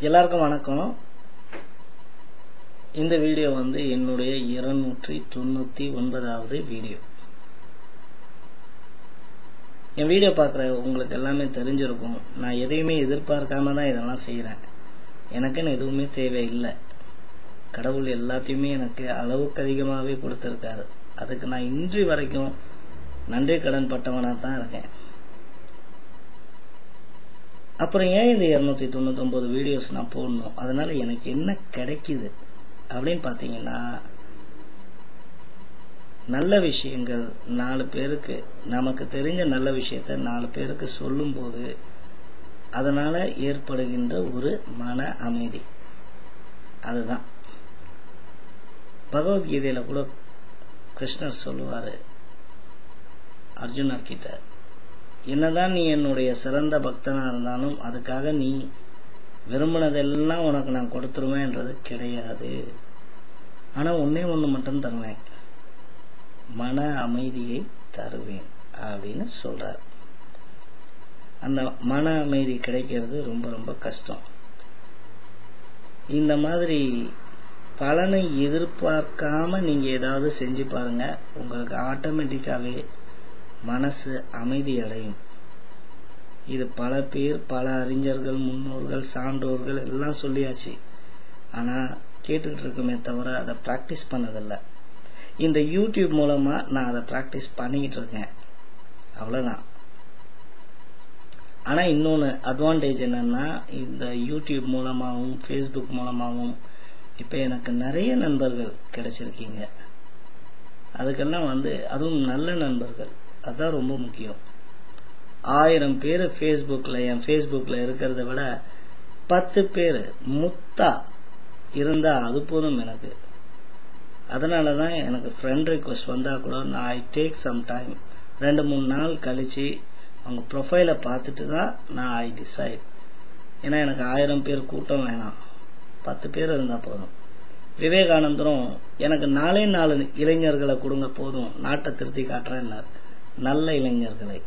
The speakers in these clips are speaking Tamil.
எல்லாருக்கும் வணக்கம். இந்த வீடியோ வந்து என்னுடைய 299வது வீடியோ. என் வீடியோ பார்க்குற உங்களுக்கு எல்லாமே தெரிஞ்சிருக்கும். நான் எதையுமே எதிர்பார்க்காம தான் இதெல்லாம் செய்கிறேன். எனக்குன்னு எதுவுமே தேவையில்லை. கடவுள் எல்லாத்தையுமே எனக்கு அளவுக்கு அதிகமாகவே கொடுத்துருக்காரு. அதுக்கு நான் இன்று வரைக்கும் நன்றி கடன் பட்டவனாக தான் இருக்கேன். அப்புறம் ஏன் இந்த 299 வீடியோஸ் நான் போடணும்? அதனால எனக்கு என்ன கிடைக்குது அப்படின்னு பார்த்தீங்கன்னா, நல்ல விஷயங்கள் 4 பேருக்கு, நமக்கு தெரிஞ்ச நல்ல விஷயத்த 4 பேருக்கு சொல்லும்போது அதனால ஏற்படுகின்ற ஒரு மன அமைதி. அதுதான் பகவத்கீதையில கூட கிருஷ்ணர் சொல்லுவாரு அர்ஜுனர் கிட்ட, என்னதான் நீ என்னுடைய சிறந்த பக்தனா இருந்தாலும் அதுக்காக நீ விரும்பினதெல்லாம் உனக்கு நான் கொடுத்துருவேன்றது கிடையாது. ஆனா ஒன்னே ஒண்ணு மட்டும் தருவேன், மன அமைதியை தருவேன் அப்படின்னு சொல்றார். அந்த மன அமைதி கிடைக்கிறது ரொம்ப ரொம்ப கஷ்டம். இந்த மாதிரி பலனை எதிர்பார்க்காம நீங்க ஏதாவது செஞ்சு பாருங்க, உங்களுக்கு ஆட்டோமேட்டிக்காவே மனசு அமைதி அடையும். இது பல பேர், பல அறிஞர்கள், முன்னோர்கள், சான்றோர்கள் எல்லாம் சொல்லியாச்சு. ஆனா கேட்டுக்கிட்டு இருக்குமே தவிர அதை பிராக்டிஸ் பண்ணதில்லை. இந்த யூடியூப் மூலமா நான் அதை பிராக்டிஸ் பண்ணிக்கிட்டு இருக்கேன், அவ்வளவுதான். ஆனா இன்னொன்னு அட்வான்டேஜ் என்னன்னா, இந்த யூடியூப் மூலமாகவும் ஃபேஸ்புக் மூலமாகவும் இப்ப எனக்கு நிறைய நண்பர்கள் கிடைச்சிருக்கீங்க. அதுக்கெல்லாம் வந்து அதுவும் நல்ல நண்பர்கள், அதான் ரொம்ப முக்கியம். 1000 பேர் ஃபேஸ்புக்ல, என் ஃபேஸ்புக்ல இருக்கிறத விட 10 பேர் முத்தா இருந்தா அது போதும் எனக்கு. அதனாலதான் எனக்கு ஃப்ரெண்ட் ரிக்வெஸ்ட் வந்தா கூட நான் ஐ டேக் சம் டைம், 2-3 நாள் கழிச்சு அவங்க ப்ரொஃபைலை பார்த்துட்டு தான் நான் ஐ டிசைட். ஏன்னா எனக்கு 1000 பேர் கூட்டம் வேணாம், 10 பேர் இருந்தா போதும். விவேகானந்தரும் எனக்கு 4 இளைஞர்களை கொடுங்க போதும், நாட்டை திருத்தி காட்டுறேன்னார், நல்ல இளைஞர்களை.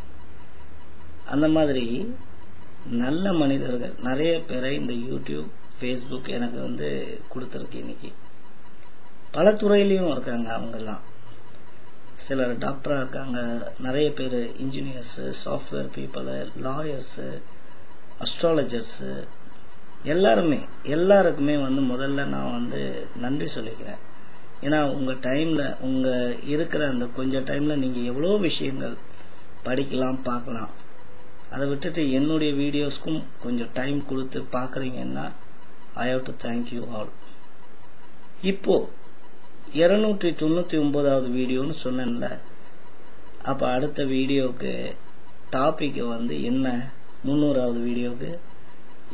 அந்த மாதிரி நல்ல மனிதர்கள் நிறைய பேரை இந்த யூடியூப், ஃபேஸ்புக் எனக்கு வந்து கொடுத்துருக்கு. இன்னைக்கு பல துறையிலையும் இருக்காங்க. அவங்கெல்லாம் சிலர் டாக்டரா இருக்காங்க, நிறைய பேர் engineers, software people, lawyers, astrologers, எல்லாருக்குமே வந்து முதல்ல நான் வந்து நன்றி சொல்லிக்கிறேன். ஏன்னா உங்க டைம்ல, உங்க இருக்கிற அந்த கொஞ்சம் டைம்ல நீங்க எவ்வளோ விஷயங்கள் படிக்கலாம், பார்க்கலாம். அதை விட்டுட்டு என்னுடைய வீடியோஸ்க்கும் கொஞ்சம் டைம் கொடுத்து பார்க்குறீங்கன்னா I have to thank you all. இப்போ 299வது வீடியோன்னு சொன்னேன்ல, அப்போ அடுத்த வீடியோவுக்கு டாபிக் வந்து என்ன, 300வது வீடியோவுக்கு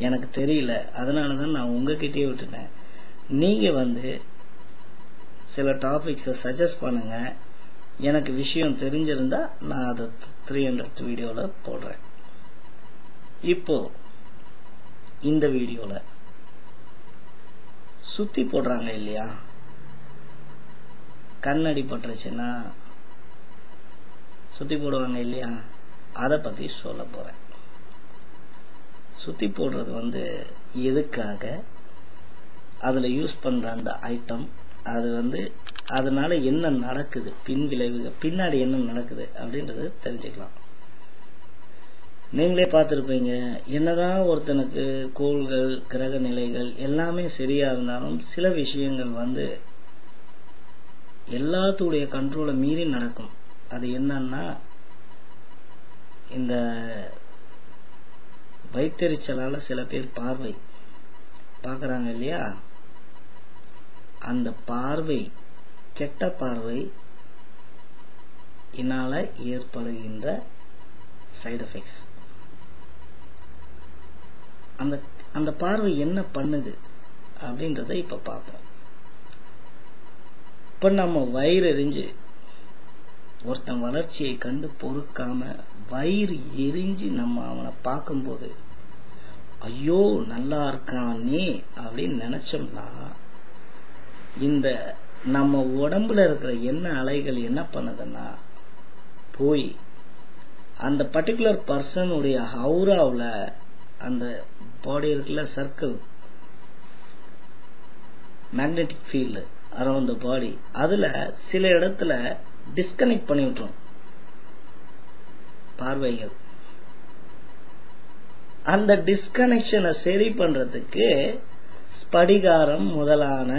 எனக்கு தெரியல. அதனால தான் நான் உங்ககிட்டயே விட்டுட்டேன். நீங்க வந்து சில டாபிக்ஸை சஜஸ்ட் பண்ணுங்க. எனக்கு விஷயம் தெரிஞ்சிருந்தா நான் அதை 300th வீடியோல போடுறேன். இப்போ இந்த வீடியோல சுத்தி போடுறாங்க இல்லையா, கண்ணடி பட்டுருச்சுன்னா சுத்தி போடுவாங்க இல்லையா, அதை பத்தி சொல்ல போறேன். சுத்தி போடுறது வந்து எதுக்காக, அதுல யூஸ் பண்ற அந்த ஐட்டம், அது வந்து அதனால என்ன நடக்குது, பின் விளைவுகள், பின்னாடி என்ன நடக்குது அப்படின்றது தெரிஞ்சுக்கலாம். நீங்களே பார்த்துருப்பீங்க, என்னதான் ஒருத்தனுக்கு கோள்கள், கிரக நிலைகள் எல்லாமே சரியா இருந்தாலும் சில விஷயங்கள் வந்து எல்லாத்துடைய கண்ட்ரோலை மீறி நடக்கும். அது என்னன்னா, இந்த வைத்தறிச்சலால சில பேர் பார்வை பார்க்கறாங்க இல்லையா, அந்த பார்வை, கெட்ட பார்வை இதனால ஏற்படுகின்ற சைடு எஃபெக்ட்ஸ். அந்த பார்வை என்ன பண்ணுது அப்படின்றத இப்ப பார்ப்போம். இப்ப நம்ம வயிறு எரிஞ்சு, ஒருத்தன் வளர்ச்சியை கண்டு பொறுக்காம வயிறு எரிஞ்சு நம்ம அவனை பார்க்கும்போது ஐயோ நல்லா இருக்கானே அப்படின்னு நினைச்சோம்னா, இந்த நம்ம உடம்புல இருக்கிற எண்ணெய் அலைகள் என்ன பண்ணுதுன்னா போய் அந்த பர்டிகுலர் பர்சனுடைய ஹவுராவில், அந்த பாடி இருக்குல்ல, circle, magnetic field around the body, அதுல சில இடத்துல டிஸ்கனெக்ட் பண்ணி விட்டுரும் பார்வைகள். அந்த டிஸ்கனெக்ஷனை சரி பண்றதுக்கு ஸ்படிகாரம் முதலான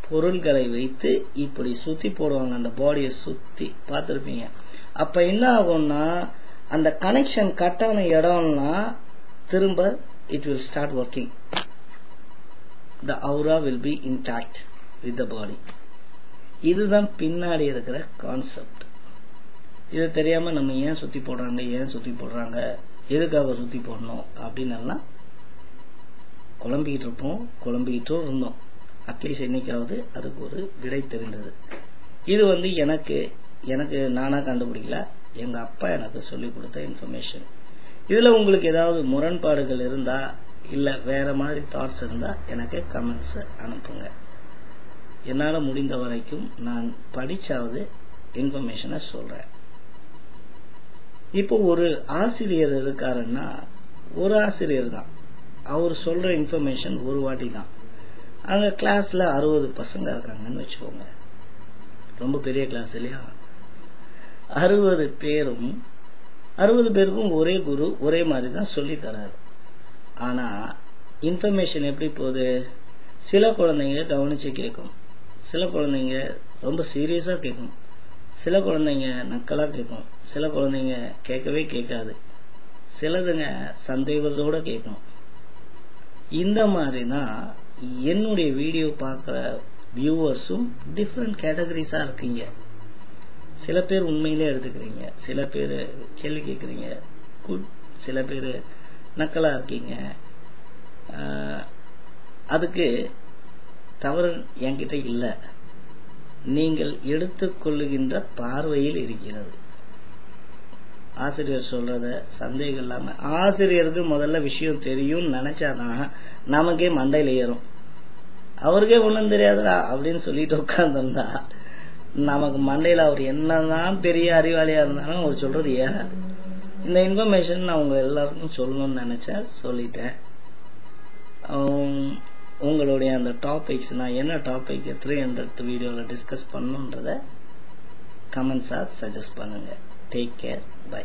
பொருள்களை வைத்து இப்படி சுத்தி போடுவாங்க, அந்த பாடியை சுத்தி பார்த்துருப்பீங்க. அப்ப என்ன ஆகும்னா அந்த கனெக்ஷன் கட்டான இடம்னா திரும்ப it will start working. The aura will be intact with the body. இதுதான் பின்னாடி இருக்கிற கான்செப்ட். இது தெரியாம நம்ம ஏன் சுத்தி போடுறாங்க, எதுக்காக சுத்தி போடணும் அப்படின்னு எல்லாம் குழம்பிக்கிட்டும் இருந்தோம். அட்லீஸ்ட் என்னைக்காவது அதுக்கு ஒரு விடை தெரிந்தது. இது எனக்கு நானா கண்டுபிடிக்கல, எங்க அப்பா எனக்கு சொல்லிக் கொடுத்த இன்ஃபர்மேஷன். இதுல உங்களுக்கு ஏதாவது முரண்பாடுகள் இருந்தா இல்ல வேற மாதிரி தாட்ஸ் இருந்தா எனக்கு கமெண்ட்ஸ் அனுப்புங்க. என்னால முடிந்த வரைக்கும் நான் படிச்சாவது இன்ஃபர்மேஷனை சொல்றேன். இப்போ ஒரு ஆசிரியர் இருக்காருன்னா ஒரு ஆசிரியர் தான், அவர் சொல்ற இன்ஃபர்மேஷன் ஒரு வாட்டி தான். அங்க கிளாஸ்ல 60 பசங்க இருக்காங்கன்னு வச்சுக்கோங்க, ரொம்ப பெரிய கிளாஸ் இல்லையா? 60 பேருக்கும் ஒரே குரு ஒரே மாதிரி தான் சொல்லி தராரு. ஆனா இன்ஃபர்மேஷன் எப்படி போகுது? சில குழந்தைங்க கவனிச்சு கேட்கும், சில குழந்தைங்க ரொம்ப சீரியஸா கேட்கும், சில குழந்தைங்க நக்கலா கேட்கும், சில குழந்தைங்க கேட்கவே கேட்காது, சிலதுங்க சந்தேகத்தோட கேட்கும். இந்த மாதிரி தான் என்னுடைய வீடியோ பார்க்குற வியூவர்ஸும் டிஃப்ரெண்ட் கேட்டகரிஸா இருக்கீங்க. சில பேர் உண்மையிலே எடுத்துக்கிறீங்க, சில பேர் கேள்வி கேட்குறீங்க, சில பேர் நக்கலா இருக்கீங்க. அதுக்கு தவறு என்கிட்ட இல்லை, நீங்கள் எடுத்துக்கொள்ளுகின்ற பார்வையில் இருக்கிறது. ஆசிரியர் சொல்றத சந்தேகம் இல்லாம, ஆசிரியருக்கு முதல்ல விஷயம் தெரியும் நினைச்சாதான் நமக்கே மண்டையில ஏறும். அவருக்கே ஒண்ணும் தெரியாதுடா அப்படின்னு சொல்லிட்டு உட்கார்ந்திருந்தா நமக்கு மண்டையில அவர் என்னதான் பெரிய அறிவாளியா இருந்தாலும் அவர் சொல்றது ஏறாது. இந்த இன்ஃபர்மேஷன் நான் உங்க எல்லாருக்கும் சொல்லணும்னு நினைச்சேன், சொல்லிட்டேன். உங்களுடைய அந்த டாபிக்ஸ், நான் என்ன டாபிக் 300th வீடியோல டிஸ்கஸ் பண்ணுன்றத கமெண்ட்ஸா சஜஸ்ட் பண்ணுங்க. Take care, by.